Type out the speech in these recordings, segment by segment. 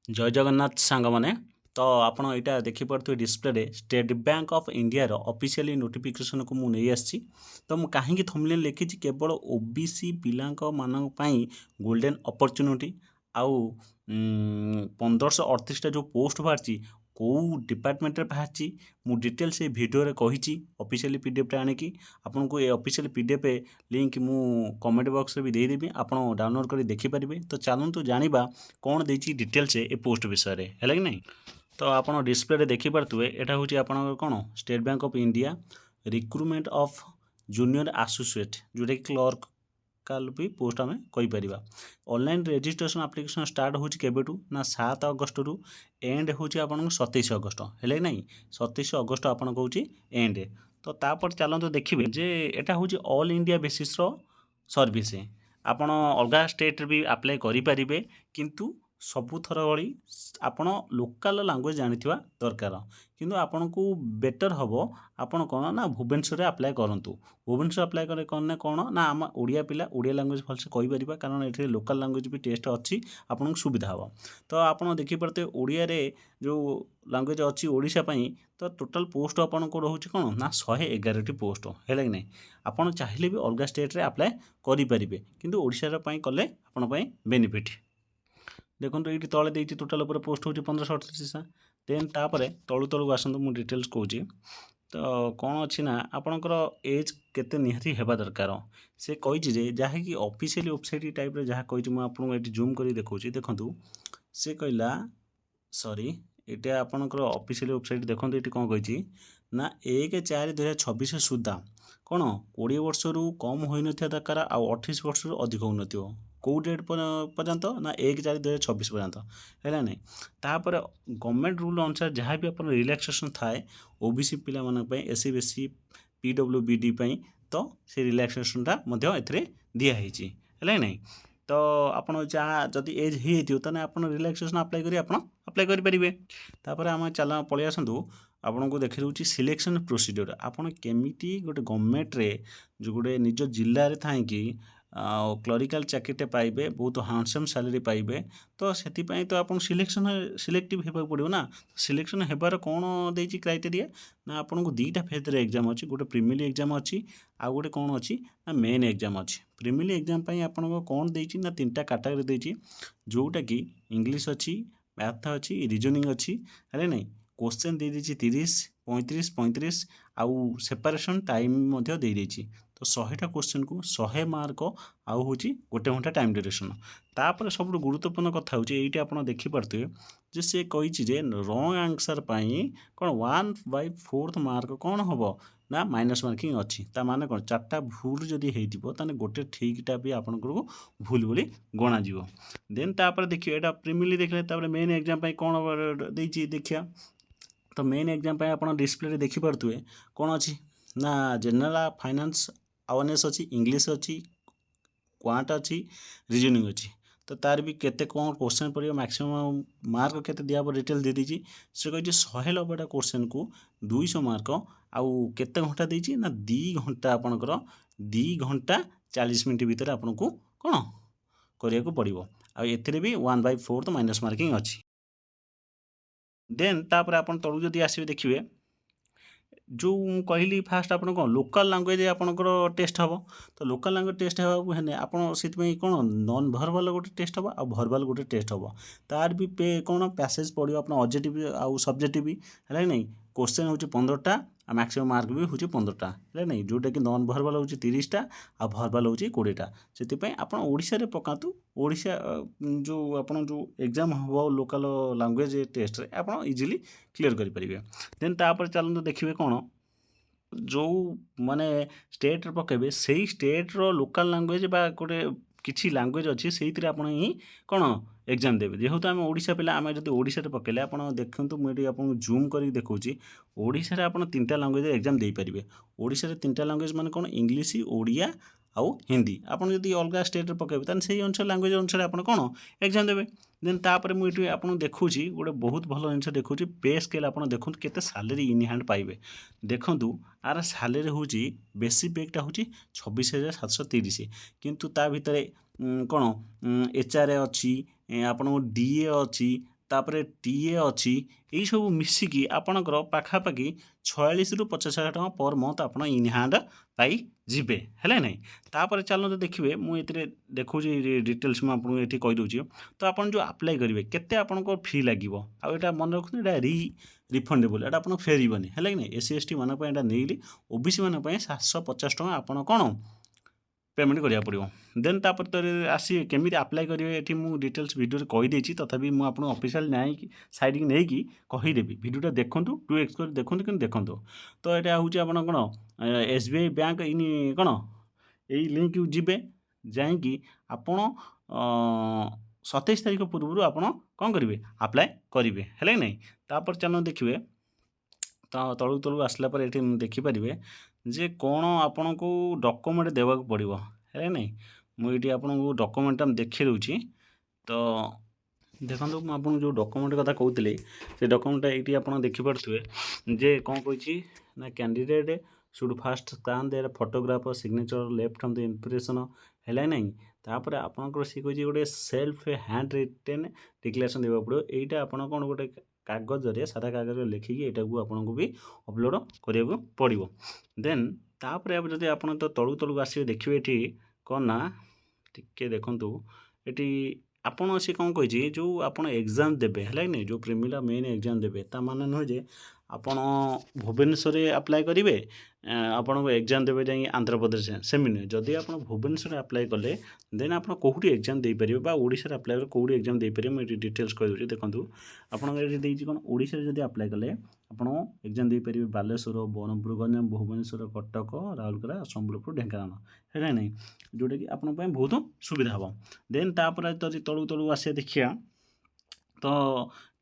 जय जगन्नाथ सांग माने तो आपण यहाँ देखिपे display State Bank of India officially notification को मुझे आसी तो मुझे कहीं थंबनेल लिखी केवल ओबीसी पिला गोल्डन अपॉर्चुनिटी आउ 1538 जो पोस्ट बाहरी कौ डिपार्टमेंट बाहरी मु डिटेल्स ये वीडियो रे कही ऑफिशियली पीडीएफ आनिकी आपन को ये ऑफिशियल पीडीएफ लिंक मु कमेंट बॉक्स रे भी देदेवी आप डाउनलोड कर देखिपारे। तो चलतु जाना कौन देती डिटेल्स ए पोस्ट विषय है कि नहीं। तो आप डिस्प्ले देखिपे यहाँ हूँ आप कौन state Bank of India recruitment of junior associate जोटा कि क्लर्क काल भी पोस्ट आम कहीपर। ऑनलाइन रजिस्ट्रेशन एप्लिकेशन स्टार्ट हो ना 7 अगस्त रु एंड हूँ आप 27 अगस्त है ना 27 अगस्त आप हूँ एंड। तो तापर चलते देखिए जे एटा हूँ ऑल इंडिया बेसिस सर्विस आपण अलग स्टेट भी अप्लाई करें किंतु सबुथर भली आपण लोकल लैंग्वेज जानी दरकार किंतु आपन को बेटर हम आपन कौन ना भुवनेश्वर अप्लाई करूँ। भुवनेश्वर अप्लाई करें कौन कौन ना आम ओडिया पिला ओडिया लैंग्वेज भलसे कहीपर कारण ये लोकल लैंग्वेज भी टेस्ट अच्छी आपन सुविधा हम। तो आपड़ देखिपे ओडिया रे जो लैंग्वेज अच्छी ओडिशा पई तो टोटल पोस्ट आपन को रोचे कौन ना 111 पोस्ट है कि नहीं। आपड़ चाहिए भी अलग स्टेट रे अप्लाई करेंगे किंतु ओडिशा पई कले आपन पई बेनिफिट। देखो ये तले देती टोटाल उपर पोस्ट हूँ 1538 देन तापर तलू तलू आसतु मुझे डिटेल्स कौची। तो कौन अच्छी ना आपणकर एज केते निहाती हेबा दरकार से कही जहाँकि ऑफिशियली वेबसाइट टाइप जहाँ कही मुझे जूम कर देखा देखूँ से कहला सॉरी ये आपणकर ऑफिशियली वेबसाइट देखो ये कौन कही ना 1/4/2026 सुधा कौन 20 वर्ष रु कम हो दरकार आ 28 वर्ष रु अधिक हो कौ डेट पर्यंत ना 1/4/2026 पर्यंत है नहीं। तापर गवर्नमेंट रूल अनुसार जहाँ भी आप रिलैक्सेशन थाए ओबीसी पिला एससी बीसी पीडब्ल्यूबीडी तो से रिलैक्सेशनटा दिखाई है नहीं। तो आपड़ जहाँ जदि एज हो आप रिलैक्सेशन अप्लाई करेंगे आप अप्लाई करेंगे। तापर आम चल पलि आसतु आपन को देखी दूँ सिलेक्शन प्रोसीड्योर आपन केमिटी गोटे गवर्नमेंट रे जो गोटे निज जिले में था कि क्लरिकाल चाकरीटे पाइबे बहुत हैंडसम सैलरी पाइबे तो से तो आप सिलेक्शन सिलेक्टिव होगा पड़ो ना। सिलेक्शन होबार कौन देती क्राइटेरिया ना आपन को 2टा फेज एग्जाम अच्छी गोटे प्रिमिली एग्जाम अच्छी आ गोटे कौन अच्छी ना मेन एग्जाम अच्छी। प्रिमिली एग्जाम आपन को कौन देती ना 3टा कैटेगरी देती जोटा कि इंग्लिश अच्छी मैथ अच्छी रीजनिंग अच्छी है नहीं। क्वेश्चन दे देती 30 35 35 आउ सेपरेशन टाइम दे देती तो 100टा क्वेश्चन को 100 मार्क आउ हूँ 1 घंटा टाइम ड्यूरेशन। तापर सब गुरुत्वपूर्ण कथा हूँ ये आप देखिपे जे सी कही रंग आंसर कौन 1/4 मार्क कौन हम ना माइनस मार्किंग अच्छी माने कौन 4टा भूल जदि होते गोटे ठीकटा भी आपन को भूल बोली गणा। देन तापर देखिए यहाँ प्रिमिली देखिए मेन एग्जाम कौन देती देखिया। तो मेन एग्जाम आप डिस्प्ले देखिपे कौन अच्छी ना जनरल फाइनेंस अवेयरनेस अच्छी इंग्लिश अच्छी क्वांट अच्छी रीजनिंग अच्छी। तो तार भी केते कौन क्वेश्चन पड़ो मैक्सिमम मार्क केते दिया डिटेल दे दी से कही 190टा क्वेश्चन को 200 मार्क आउ केते घंटा देती ना 2 घंटा आपणकर 2 घंटा 40 मिनट भितर आपन को कौन करिया पड़ो आ एथिरे भी 1/4 माइनस मार्किंग अच्छी। देन तापर आपन तलू जदि आसबे देखिए जो कहली फास्ट आप लोकल लैंग्वेज आपंकर टेस्ट हम। तो लोकल लैंग्वेज टेस्ट होने आप कौन नॉन भर्बाल गोटे टेस्ट हम आ भर्बाल गोटे टेस्ट हम तार भी कौन पैसेज पड़ो आप ऑब्जेक्टिव आउ सब्जेक्टिव है नहीं। क्वेश्चन हूँ 15टा आ मैक्सिमम मार्क भी हूँ 15टा है नहीं जोटा कि नॉन भर्बाल हूँ 30टा आ भर्बाल हूँ 20टा से आप ओडिशा रे पकातु ओडिशा जो आप जो एग्जाम हम लोकल लैंग्वेज टेस्ट रे आप इजिली क्लीयर करेंगे। देन तापर चलते देखिए कौन जो माने स्टेट पकेबे से स्टेट्र लोकल लैंग्वेज बा गोटे किसी लैंग्वेज अच्छी से ही कौन एग्जाम देवे जेहेतु आम ओडिशा पिला आम जब ओडिशा पकेले आप देखूँ मुझे आपको जूम कर देखा ओडिशा आप 3टा लैंग्वेज एग्जाम दे पारे। ओडिशा 3टा लैंग्वेज माने कौन इंग्लिश ओडिया आउ हिंदी आप अलग स्टेट पकेबे तान से अनुसार लैंग्वेज अनुसार आप कौन एग्जाम देवे। देन तापर मुझे आपको देखूँ गोटे बहुत भल जिन देखूँ पे स्केल आप देखते केते सैलरी इन हैंड पाइबे देखूँ आर सैलरी हूँ बेसिक पेटा हूँ 26,730 किंतु ता भितर कौन एचआरए अच्छी आपन डीए अच्छी तापर टीए अच्छी यही सब मिसिकी आपणकर पाखापाखि 46 ରୁ 50,000 टଙ୍କା पर मंथ आप इन हैंड पाई जिबे है नहीं। तापर चलते देखिए मुझे देखूँ डिटेल्स मुझे ये कहीदे तो आप जो अप्लाई करेंगे केते आपको फी लगे आटा मन रखते यहाँ रिफंडेबल एटा आप फेरबनी है कि नहीं। एससी एसटी मान नहीं ओबीसी मान 750 टଙ୍କା आप कौन पेमेंट करा पड़ो देन तापर तो आसिए केमी अप्लाई करेंगे ये मुझे डिटेल्स वीडियो कहीदे तथापि मुझे आपको ऑफिशियल नहीं साइड की नहीं कहीदेवी वीडियोटा देखूँ 2x कर देखूँ कि देखूँ तो यहाँ हूँ आप कौन एसबीआई बैंक इन कौन यही लिंक जीवे जाकि आपण 27 तारीख पूर्व आप कौन करेंगे अप्लाई करेंगे है कि नहीं। तापर चलो देखिए तो तलू तलू आसला पर ये देखिपारे जे कौन आपन को डॉक्यूमेंट देवा पड़ो है नहीं। मुझे आपको डॉक्यूमेंट देखी दूची तो देखो मुझे जो डॉक्यूमेंट कथा कहते से डॉक्यूमेंट ये आप देखिपे जे कौन कही ना candidate should first scan their photograph signature left from the impression है नहीं। तापर आपंकर सी कही गोटे सेल्फ हैंड रिटेन डिक्लेरेशन देवा पड़ो यहाँ आप कौन गोटे कागज सादा कागज लिखिकी यहाँ को आपको भी अपलोड करने पड़ो देन तापर जब आप तो तलू तलू आसवे देखिए ये कौन ना टिके देखूँ ये आपन सी कौन कही जो आप एग्जाम देवे है नहीं जो प्रिमिला मेन एग्जाम देवे ता माने नुहे जे आपन भुवनेश्वर अप्लाई करेंगे आपन को एग्जाम देवे जाए आंध्र प्रदेश सेमी नुहे जदि आप भुवनेश्वर अप्लाई कले देन आप कौटी एग्जाम दे पारे ओडिशा अप्लाई कले कौटी एग्जाम दे पारे मुझे डिटेल्स कहीदे देखो आपड़ी कौन ओडिशा जब अप्लाई कले आप एग्जाम दे पारे बालेश्वर बरहमपुर गंजाम भुवनेश्वर कटक राउरकेला संबलपुर ढेंकानाल है नहीं जोटा कि आप बहुत सुविधा हम देन तापर तलू तलू आसिया देखिया तो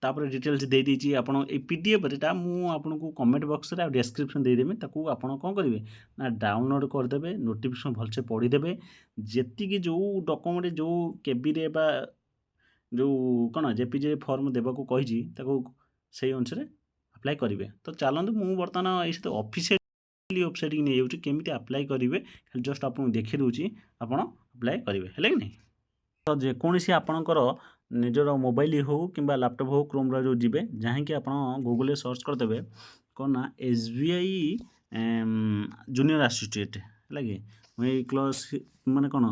तापर डिटेल्स दे दीजिए आप पीडीएफ रेटा मुझे कमेंट बॉक्स रे डिस्क्रिप्शन देदेवी ताकू आप कौन करेंगे ना डाउनलोड करदे नोटिफिकेशन भलसे पढ़ीदे जी जो डॉक्यूमेंट जो केबी रे बा जो कौन जेपीजे फॉर्म देवाक कही से अनुसार अप्लाई करेंगे। तो चलते मुझे बर्तमान ये ऑफिशियल वेबसाइट की नहीं जाऊँगी केमी अप्लाई करेंगे खाली जस्ट आपको देखी दूसरी आप अप्लाई करेंगे है कि नहीं। तो जेकोसी आपणकर निजर मोबाइल हो कि लैपटॉप हो क्रोम जो जी जहाँकि आप गूगल सर्च करदे कौन ना एसबीआई जूनियर असिस्टेंट है कि मुझे क्लास माने कौन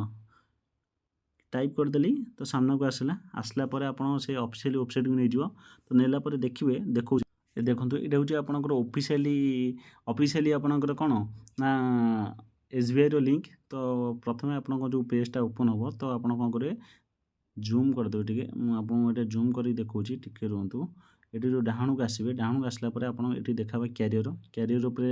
टाइप करदेली तो सामना को आसला पर आप ऑफिशियल वेबसाइट को नहीं तो नेला पर देखिए देखो देखो ये हूँ आपंकर ऑफिशियली आपंकर कौन ना एसबीआई रो लिंक तो प्रथम आप जो पेजटा ओपन हम तो आप कौन करेंगे जूम करदेवे टे मुझे जूम कर देखा टे रुहतु ये जो डाणू को आसवे डाणू को आसला ये देखा क्यारियर उपर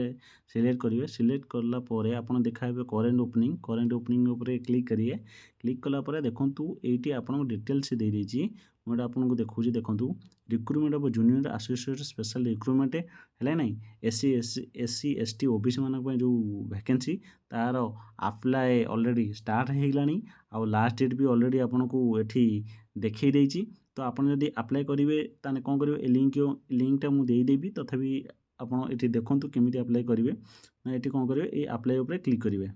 सिलेक्ट करेंगे सिलेक्ट कलापर आप देखा करेन्ट ओपनिंग उपर क्लिक करेंगे क्लिक कलापर देखूँ ये आपको डिटेल्स दे देती मुझे आपको देखा देखूँ recruitment of junior associate special recruitment है नहीं एससी एसटी ओबीसी मान जो वैकेंसी तार अप्लाई ऑलरेडी स्टार्ट हो गलानी आ लास्ट डेट भी ऑलरेडी आपको ये देखई देती तो आप जब अप्लाई करेंगे ताने कौन करेंगे लिंकटा मुझे देदेवी तथापि आप ये देखूँ केमी अप्लाई करेंगे ये कौन करेंगे ये अप्लाई उपर क्लिक करेंगे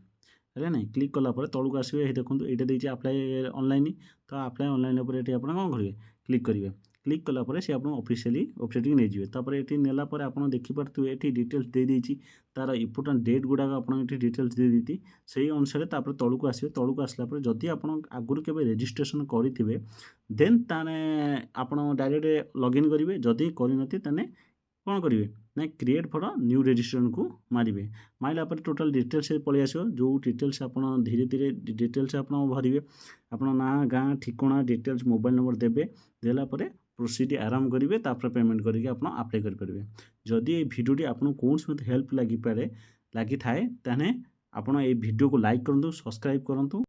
है नहीं क्लिक कलापर तलू आसवे ये देखो ये देती अप्लाई ऑनलाइन तो अप्लाई ऑनलाइन उपर ये आप कौन करेंगे क्लिक करेंगे क्लिक कलापर सी आप ऑफिशियली वेबसाइट की नहीं जाए तापर ये नेलापर आप देखिपे ये डिटेल्स दे देती तार इंपोर्टेंट डेट गुड़ाक आप डिटेल्स दे देती से अनुसार तापर तलू आसवे तलू आसला जदि आप आगुरी के रजिस्ट्रेशन करेंगे देन ताने आप डायरेक्ट लॉगिन करेंगे जदि करते कौन करेंगे ना क्रिएट फॉर न्यू रजिस्ट्रेशन को मारे मारला टोटल डिटेल्स पलि आस जो डिटेल्स आप धीरे धीरे डिटेल्स आप भरवे आप ना गाँ ठिकाना डिटेल्स मोबाइल नंबर देवे देलापर प्रोसीड आराम करेंगे तापर पेमेंट करके आप अप्लाई करेंगे। जदि ये भिडियोटी आपको कौन हेल्प लगी पाए लगी थाए ताने आप भिडियो को लाइक करूँ सब्सक्राइब करूँ।